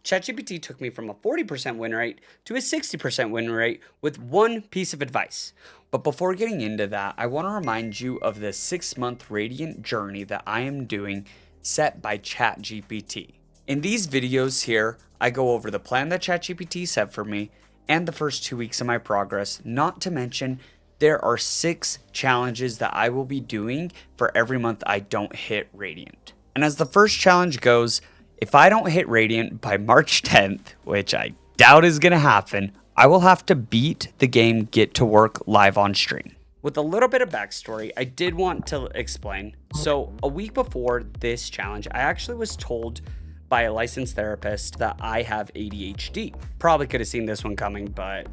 ChatGPT took me from a 40% win rate to a 60% win rate with one piece of advice. But before getting into that, I want to remind you of the 6-month radiant journey that I am doing set by ChatGPT. In these videos here, I go over the plan that ChatGPT set for me and the first 2 weeks of my progress, not to mention there are 6 challenges that I will be doing for every month I don't hit Radiant. And as the first challenge goes, if I don't hit Radiant by March 10th, which I doubt is going to happen, I will have to beat the game Get to Work live on stream. With a little bit of backstory, I did want to explain. So a week before this challenge, I actually was told by a licensed therapist that I have ADHD. Probably could have seen this one coming, but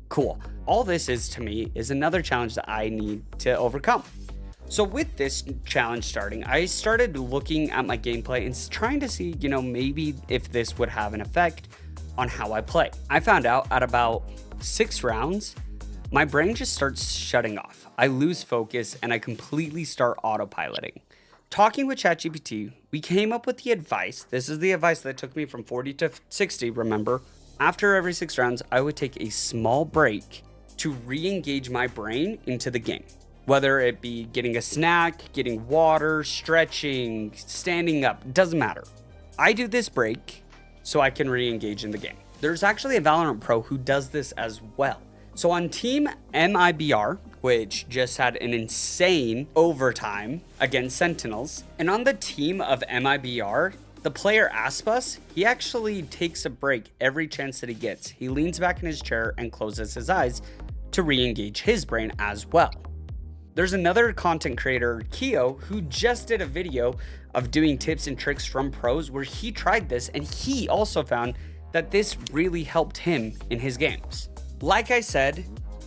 cool. All this is to me is another challenge that I need to overcome. So with this challenge starting, I started looking at my gameplay and trying to see, maybe if this would have an effect on how I play. I found out at about 6 rounds, my brain just starts shutting off. I lose focus and I completely start autopiloting. Talking with ChatGPT, we came up with the advice. This is the advice that took me from 40 to 60, remember? After every 6 rounds, I would take a small break to re-engage my brain into the game. Whether it be getting a snack, getting water, stretching, standing up, doesn't matter. I do this break so I can re-engage in the game. There's actually a Valorant pro who does this as well. So on Team MIBR, which just had an insane overtime against Sentinels, and on the team of MIBR, the player Aspas, he actually takes a break every chance that he gets. He leans back in his chair and closes his eyes to re-engage his brain as well. There's another content creator, Keo, who just did a video of doing tips and tricks from pros where he tried this and he also found that this really helped him in his games. Like I said,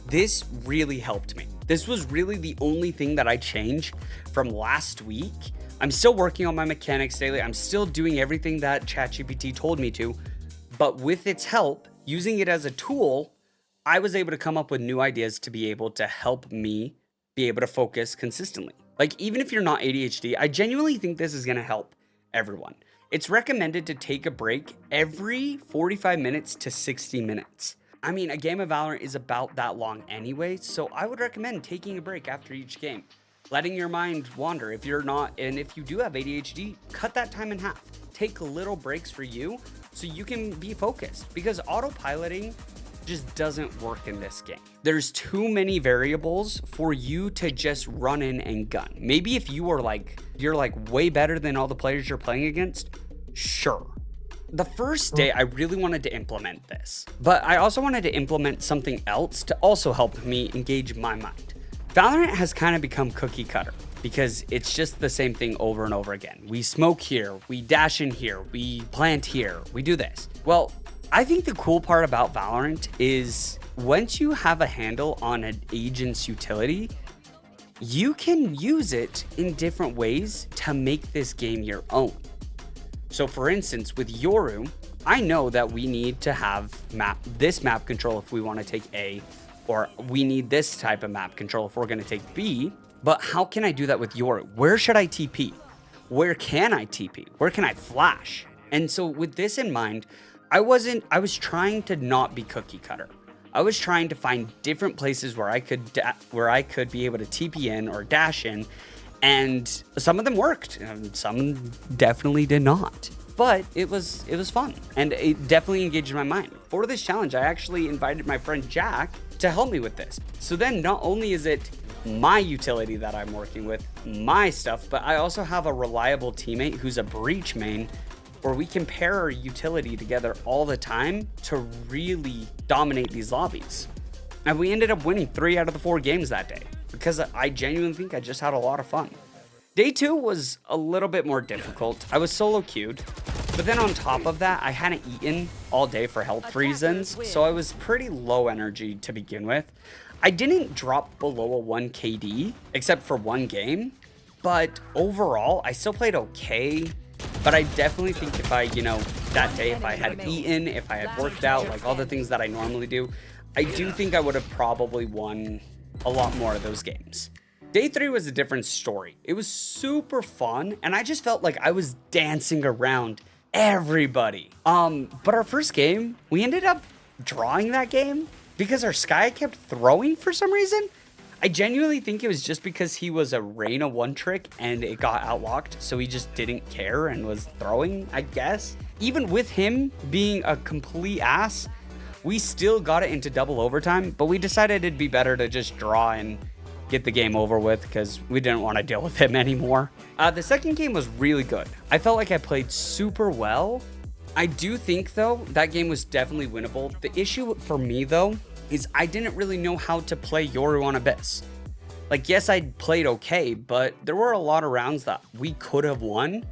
this really helped me. This was really the only thing that I changed from last week. I'm still working on my mechanics daily. I'm still doing everything that ChatGPT told me to, but with its help, using it as a tool, I was able to come up with new ideas to be able to help me be able to focus consistently. Like, even if you're not ADHD, I genuinely think this is going to help everyone. It's recommended to take a break every 45 minutes to 60 minutes. I mean, a game of Valorant is about that long anyway, so I would recommend taking a break after each game, letting your mind wander. If you're not, and if you do have ADHD, cut that time in half. Take little breaks for you so you can be focused, because autopiloting just doesn't work in this game. There's too many variables for you to just run in and gun. Maybe if you're way better than all the players you're playing against, sure. The first day I really wanted to implement this, but I also wanted to implement something else to also help me engage my mind. Valorant has kind of become cookie cutter because it's just the same thing over and over again. We smoke here, we dash in here, we plant here, we do this. Well, I think the cool part about Valorant is once you have a handle on an agent's utility, you can use it in different ways to make this game your own. So for instance, with Yoru, I know that we need to have this map control if we want to take A, or we need this type of map control if we're going to take B. But how can I do that with Yoru? Where should I TP? Where can I TP? Where can I flash? And so with this in mind, I was trying to not be cookie cutter. I was trying to find different places where I could be able to TP in or dash in, and some of them worked, and some definitely did not. But it was fun, and it definitely engaged my mind. For this challenge, I actually invited my friend Jack to help me with this. So then not only is it my utility that I'm working with, my stuff, but I also have a reliable teammate who's a breach main, where we can pair our utility together all the time to really dominate these lobbies. And we ended up winning 3 out of the 4 games that day because I genuinely think I just had a lot of fun. Day 2 was a little bit more difficult. I was solo queued, but then on top of that, I hadn't eaten all day for health reasons, so I was pretty low energy to begin with. I didn't drop below a 1 KD, except for 1 game, but overall, I still played okay. But I definitely think if I, that day, if I had eaten, if I had worked out, like all the things that I normally do, I do think I would have probably won a lot more of those games. Day 3 was a different story. It was super fun, and I just felt like I was dancing around everybody. But our first game, we ended up drawing that game because our Sky kept throwing for some reason. I genuinely think it was just because he was a Reyna one trick and it got outlocked, so he just didn't care and was throwing, I guess. Even with him being a complete ass, we still got it into double overtime, but we decided it'd be better to just draw and get the game over with because we didn't want to deal with him anymore. The second game was really good. I felt like I played super well. I do think, though, that game was definitely winnable. The issue for me, though, is I didn't really know how to play Yoru on Abyss. Like, yes, I played okay, but there were a lot of rounds that we could have won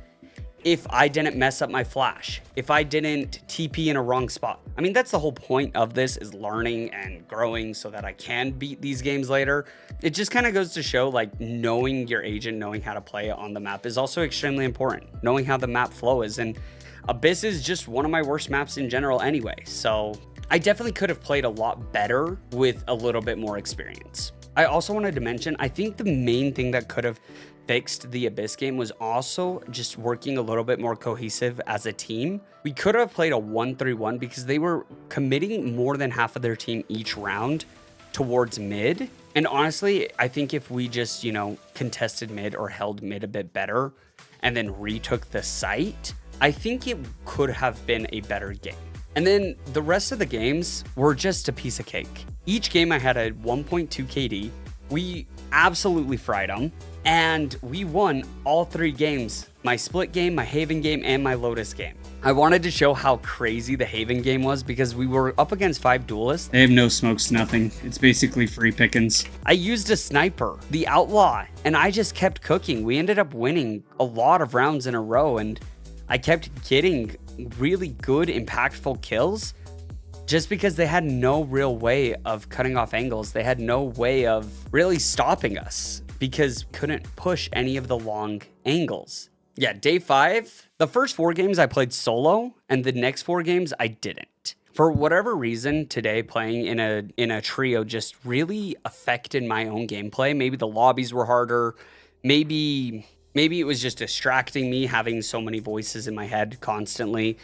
if I didn't mess up my flash, if I didn't TP in a wrong spot. I mean, that's the whole point of this, is learning and growing so that I can beat these games later. It just kind of goes to show, like, knowing your agent, knowing how to play it on the map is also extremely important. Knowing how the map flow is, and Abyss is just one of my worst maps in general anyway, so I definitely could have played a lot better with a little bit more experience. I also wanted to mention, I think the main thing that could have fixed the Abyss game was also just working a little bit more cohesive as a team. We could have played a 1-3-1 because they were committing more than half of their team each round towards mid. And honestly, I think if we just, you know, contested mid or held mid a bit better and then retook the site, I think it could have been a better game. And then the rest of the games were just a piece of cake. Each game I had a 1.2 KD. We absolutely fried them. And we won all 3 games. My split game, my Haven game, and my Lotus game. I wanted to show how crazy the Haven game was because we were up against 5 duelists. They have no smokes, nothing. It's basically free pickings. I used a sniper, the Outlaw, and I just kept cooking. We ended up winning a lot of rounds in a row, and I kept getting really good, impactful kills just because they had no real way of cutting off angles. They had no way of really stopping us because couldn't push any of the long angles. Yeah, day 5, the first 4 games I played solo, and the next 4 games I didn't. For whatever reason, today playing in a trio just really affected my own gameplay. Maybe the lobbies were harder. Maybe it was just distracting me having so many voices in my head constantly.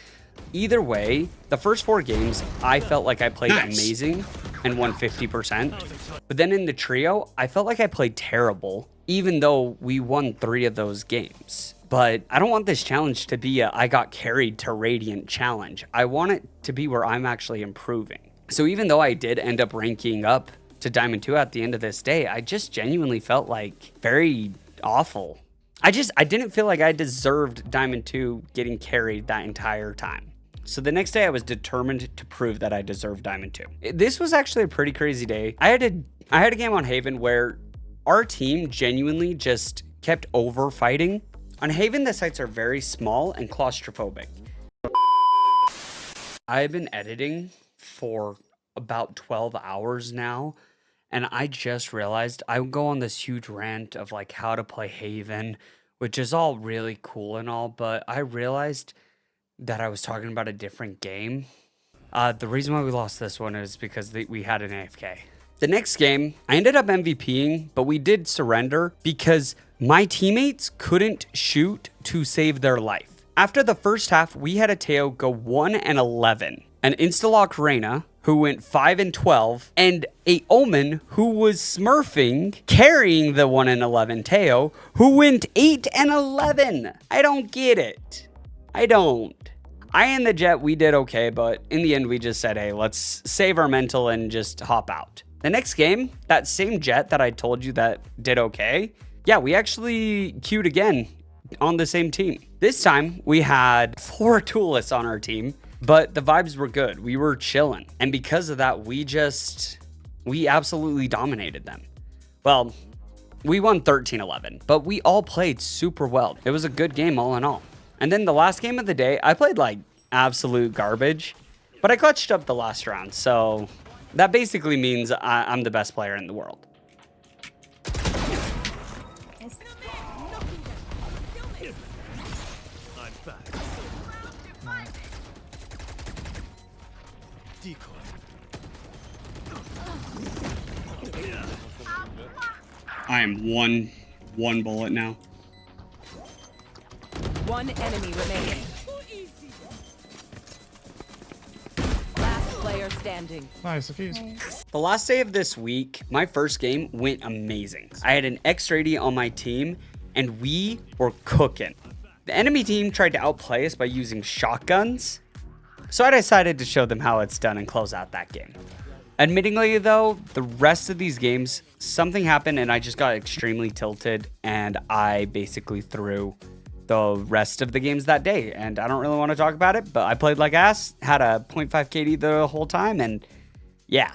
Either way, the first 4 games, I felt like I played amazing and won 50%. But then in the trio, I felt like I played terrible, even though we won 3 of those games. But I don't want this challenge to be a I got carried to Radiant challenge. I want it to be where I'm actually improving. So even though I did end up ranking up to Diamond 2 at the end of this day, I just genuinely felt like very awful. I didn't feel like I deserved Diamond 2 getting carried that entire time. So the next day I was determined to prove that I deserved Diamond 2. This was actually a pretty crazy day. I had a game on Haven where our team genuinely just kept over fighting. On Haven, the sites are very small and claustrophobic. I've been editing for about 12 hours now, and I just realized I would go on this huge rant of like how to play Haven, which is all really cool and all, but I realized that I was talking about a different game. The reason why we lost this one is because we had an AFK. The next game, I ended up MVPing, but we did surrender because my teammates couldn't shoot to save their life. After the first half, we had a Teo go 1-11, an Instalock Reyna who went 5-12, and a Omen who was smurfing, carrying the 1-11 Teo, who went 8-11. I don't get it. I don't. I and the Jet, we did okay, but in the end, we just said, hey, let's save our mental and just hop out. The next game, that same Jet that I told you that did okay, yeah, we actually queued again on the same team. This time, we had 4 duelists on our team, but the vibes were good. We were chilling. And because of that, we absolutely dominated them. Well, we won 13-11, but we all played super well. It was a good game all in all. And then the last game of the day, I played like absolute garbage, but I clutched up the last round. So that basically means I'm the best player in the world. I am one bullet now. One enemy remaining. player standing. Nice, defuse. The last day of this week, my first game went amazing. I had an X-80 on my team, and we were cooking. The enemy team tried to outplay us by using shotguns, so I decided to show them how it's done and close out that game. Admittingly though, the rest of these games, something happened and I just got extremely tilted and I basically threw the rest of the games that day. And I don't really want to talk about it, but I played like ass, had a 0.5 KD the whole time, and yeah.